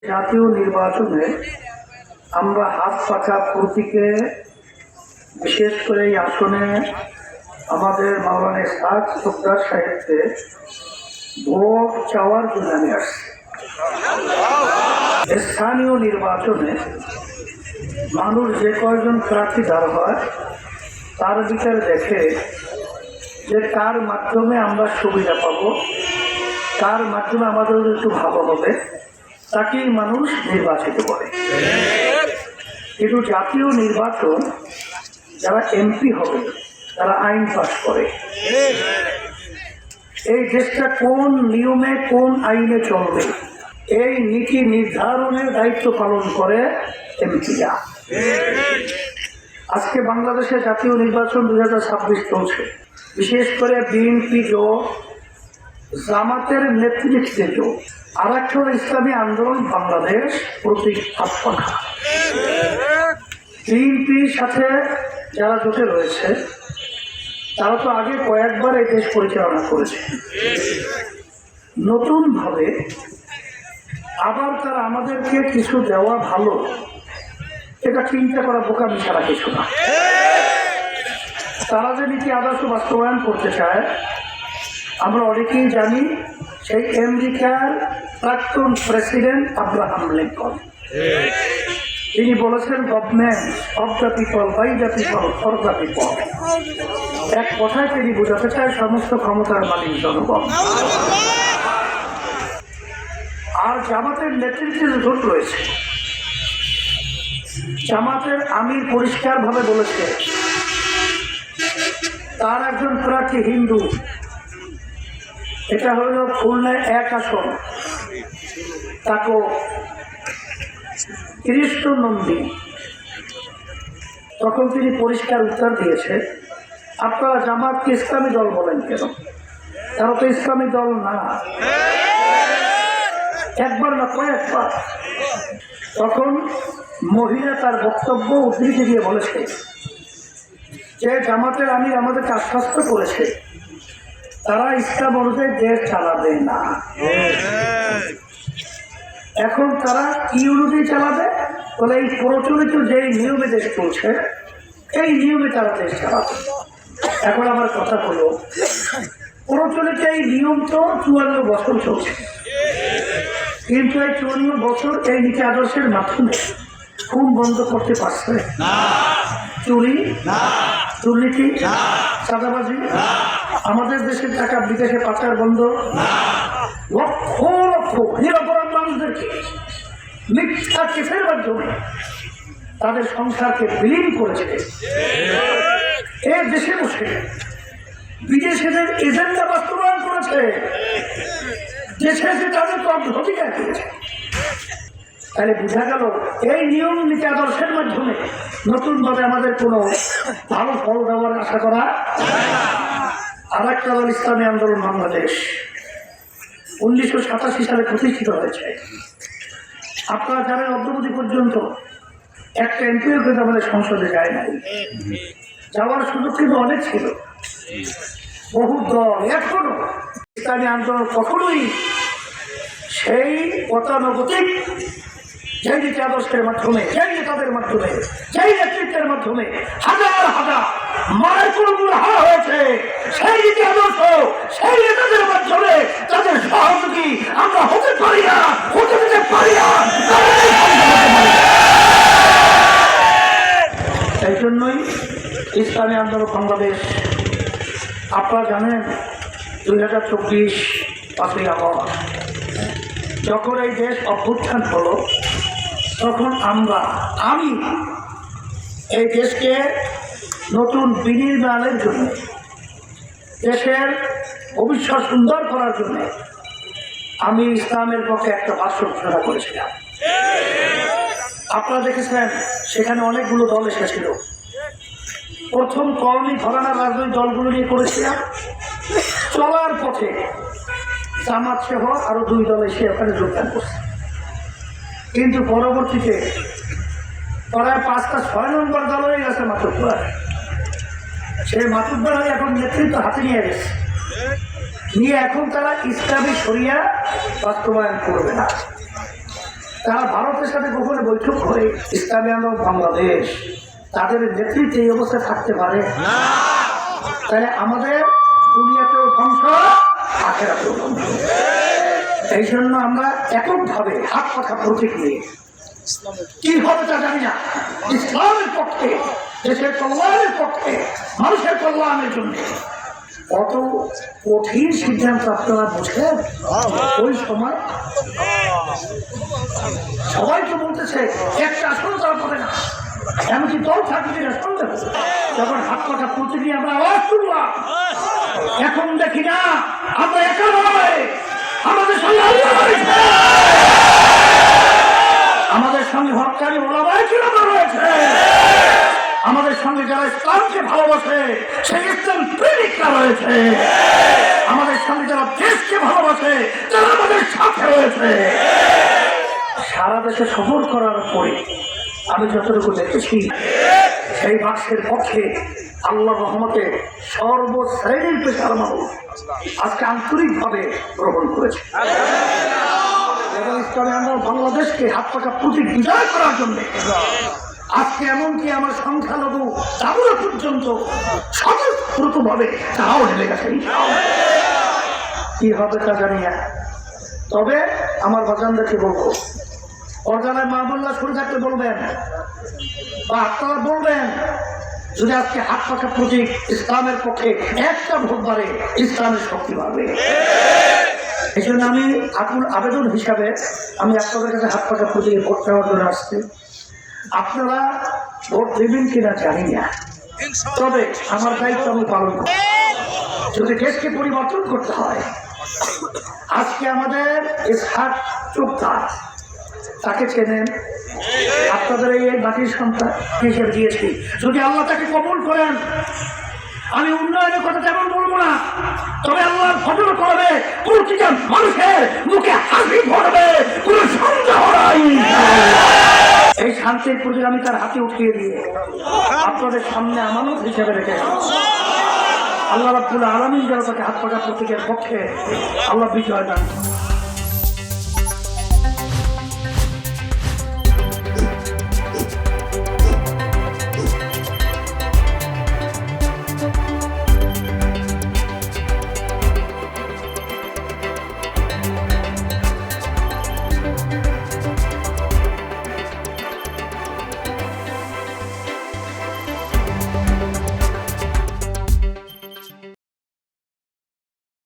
জাতীয় নির্বাচনে আমরা হাত পাখা প্রতীকে বিশেষ করে এই আসনে আমাদের মাওলানা ইসহাক সরদার সাহেবকে ভোট চাওয়ার জন্য আমি আসছি। স্থানীয় নির্বাচনে মানুষ যে কয়েকজন প্রার্থী দাঁড় হয় তার বিচার দেখে যে কার মাধ্যমে আমরা সুবিধা পাবো, কার মাধ্যমে আমাদের একটু ভালো হবে, তাকেই মানুষ নির্বাচিত করে। কিন্তু জাতীয় নির্বাচন যারা এমপি হবে তারা আইন পাস করে। এই দেশটা কোন নিয়মে কোন আইনে চলবে এই নীতি নির্ধারণের দায়িত্ব পালন করে এমপিরা। আজকে বাংলাদেশে জাতীয় নির্বাচন 2026 চলছে। বিশেষ করে বিএনপি জোট, জামাতের নেতৃত্বে জোট, আর একটা ইসলামী আন্দোলন বাংলাদেশ প্রতীক হাত পাখা। বিএনপির সাথে যারা জোটে রয়েছে তারা তো আগে কয়েকবার এই দেশ পরিচালনা করেছে। নতুন ভাবে আবার তারা আমাদেরকে কিছু দেওয়া ভালো, এটা চিন্তা করা বোকামি ছাড়া কিছু না। তারা যে নীতি আদর্শ বাস্তবায়ন করতে চায় আমরা অনেকেই জানি। সেই আমেরিকার প্রাক্তন প্রেসিডেন্ট আব্রাহাম লিঙ্কন তিনি বলেছেন, government of the people, by the people, for the people. এক কথায় তিনি বোঝাতে চায় সমস্ত ক্ষমতার মালিক জনগণ। আর জামাতের নেতৃত্বে জোট রয়েছে। জামাতের আমির পরিষ্কারভাবে বলেছে তার একজন প্রার্থী হিন্দু, এটা হইল খুলনায় 1 আসন, তাকে 30 নন্দী। তখন তিনি পরিষ্কার উত্তর দিয়েছে, আপনারা জামাতকে ইসলামী দল বলেন কেন? তারা তো ইসলামী দল না। একবার না কয়েকবার। তখন মহিলা তার বক্তব্য উদ্ধৃতি দিয়ে বলেছে যে জামাতের আমির আমাদেরকে আশ্বস্ত করেছে তারা ইসলাম অনুযায়ী দেশ চালাবে না। এখন তারা কি অনুযায়ী চালাবে? বলে এই প্রচলিত যে নিয়মে দেশ চলছে এই নিয়মে তারা দেশ চালাবে। এখন আমার কথা হলো, প্রচলিত এই নিয়ম তো 54 বছর চলছে, কিন্তু এই 54 বছর এই নীতি আদর্শের মাধ্যমে খুন বন্ধ করতে পারছে না, চুরি, দুর্নীতি, চাঁদাবাজি, আমাদের দেশের টাকা বিদেশে পাচার বন্ধ, লক্ষ লক্ষ নিরপরাধ মানুষদেরকে মিথ্যা কেসের মাধ্যমে তাদের সংসারকে বিলীন করেছে। এই দেশে বসে বিদেশিদের এজেন্ডা বাস্তবায়ন করেছে, দেশে এসে তাদেরকে অধিকার দিয়েছে। তাহলে বোঝা গেল এই নিয়ম নীতি আদর্শের মাধ্যমে নতুনভাবে আমাদের কোনো ভালো ফল দেওয়ার আশা করা। আর একটা দল ইসলামী আন্দোলন বাংলাদেশ 1987 সালে প্রতিষ্ঠিত হয়েছে। আপনারা জানেন অদ্যবধি পর্যন্ত একটা এমপিও কিন্তু আমাদের সংসদে যায় নাই। যাওয়ার সুযোগ কিন্তু অনেক ছিল। বহু দল এখনো ইসলামী আন্দোলন কখনোই সেই গতানুগতিক যেই নীতি আদর্শের মাধ্যমে, যেই নেতাদের মাধ্যমে, যেই নেতৃত্বের মাধ্যমে হাজার হাজার মায়ের কোলগুলো হারা হয়েছে, সেই নীতি আদর্শ, সেই নেতাদের মাধ্যমে তাদের সহযোগী আমরা হতে পারি না, হতে দিতে পারি না। এই জন্যই ইসলামী আন্দোলন বাংলাদেশ, আপনারা জানেন 2024 5ই আগস্ট যখন এই দেশ অভ্যুত্থান হলো তখন আমি এই দেশকে নতুন বিনির্মাণের জন্য, দেশের ভবিষ্যৎ সুন্দর করার জন্য আমি ইসলামের পক্ষে একটা ভাষ্য ঘোষণা করেছিলাম। আপনারা দেখেছেন সেখানে অনেকগুলো দল এসেছিল। প্রথম কওমি ঘরানার রাজনৈতিক দলগুলো নিয়ে করেছিলাম। চলার পথে জামাত সহ আরো 2 দল এসে ওখানে যোগদান করছে। কিন্তু পরবর্তীতে প্রায় 5টা-6 নম্বর দল হয়ে গেছে মাতুব্বর। সেই মাতুব্বর এখন নেতৃত্ব হাতে নিয়ে গেছে, নিয়ে এখন তারা ইসলামী শরিয়া বাস্তবায়ন করবে না। তারা ভারতের সাথে গোপনে বৈঠক করে ইসলামী আন্দোলন বাংলাদেশ তাদের নেতৃত্বে এই অবস্থায় থাকতে পারে না। তাহলে আমাদের দুনিয়াতেও ধ্বংস, আখেরাতেও ধ্বংস। এই জন্য আমরা এককভাবে হাত পাখা প্রতীক নিয়ে কি হবে তা জানি না, ইসলামের পক্ষে, দেশের কল্যাণের পক্ষে, মানুষের কল্যাণের জন্য কত কঠিন সিদ্ধান্ত আপনারা বুঝেন। ওই সময় সবাই তো বলতেছে একটা আসন তারা পাবে না, এমনকি দল থাকবে সন্দেহ। যখন হাত পাখা প্রতীক নিয়ে আমরা আওয়াজ তুললাম, এখন দেখি না আমরা একা নয়, আমাদের সঙ্গে আল্লাহ রয়েছে, আমাদের সঙ্গে হকানি ওলামায়ে কিরাম রয়েছে, আমাদের সঙ্গে যারা ইসলামকে ভালোবাসে সেই ইসলাম প্রেমিকরা রয়েছে, আমাদের সঙ্গে যারা দেশকে ভালোবাসে তারা আমাদের সাথে রয়েছে। সারা দেশে সফর করার পরে আমি যতটুকু দেখেছি সেই বাক্সের পক্ষে আল্লাহ রহমতে সর্বশ্রেণীর পেশার মানুষ আজকে আন্তরিকভাবে গ্রহণ করেছে এবং ইসলামী আন্দোলন বাংলাদেশকে হাত পাকা প্রতীক বিজয় করার জন্য আজকে এমনকি আমার সংখ্যালঘু তাবুরা পর্যন্ত স্বতঃস্ফূর্তভাবে তারাও ঢেলে গেছে। কি হবে তা জানি না, তবে আমার বাজানদেরকে বলবো, অর্গানায় মাহবুল্লাহ শুরু থাকতে বলবেন বা আপনারা বলবেন, যদি আজকে হাত পাখা প্রতীক ইসলামের পক্ষে একটা ভোট বাড়ে ইসলামের শক্তি বাড়বে। এই জন্য আমি আপনার আবেদন হিসাবে আমি আপনাদের কাছে হাত পাখা প্রতীকে ভোট নেওয়ার জন্য আসছি। আপনারা ভোট দেবেন কিনা জানি না, তবে আমার দায়িত্ব আমি পালন করব। যদি দেশকে পরিবর্তন করতে হয়, আজকে আমাদের ইসহাক চোপদার তাকে চেনেন, আপনাদের এই মাটির সন্তান হিসেবে দিয়েছি। যদি আল্লাহ তাকে কবুল করেন, আমি উন্নয়নের কথা তেমন বলবো না, তবে আল্লাহর ফজল করবে, প্রতিটা মানুষের মুখে হাসি পড়বে, কোনো সন্দেহ নাই। এই শান্তির প্রতি আমি তার হাতে উঠিয়ে দিয়ে আপনাদের সামনে আমানত হিসেবে রেখে আল্লাহ রাব্বুল আলামিন যেন তাকে হাত পাকা প্রতীকের পক্ষে আল্লাহ বিজয় দান।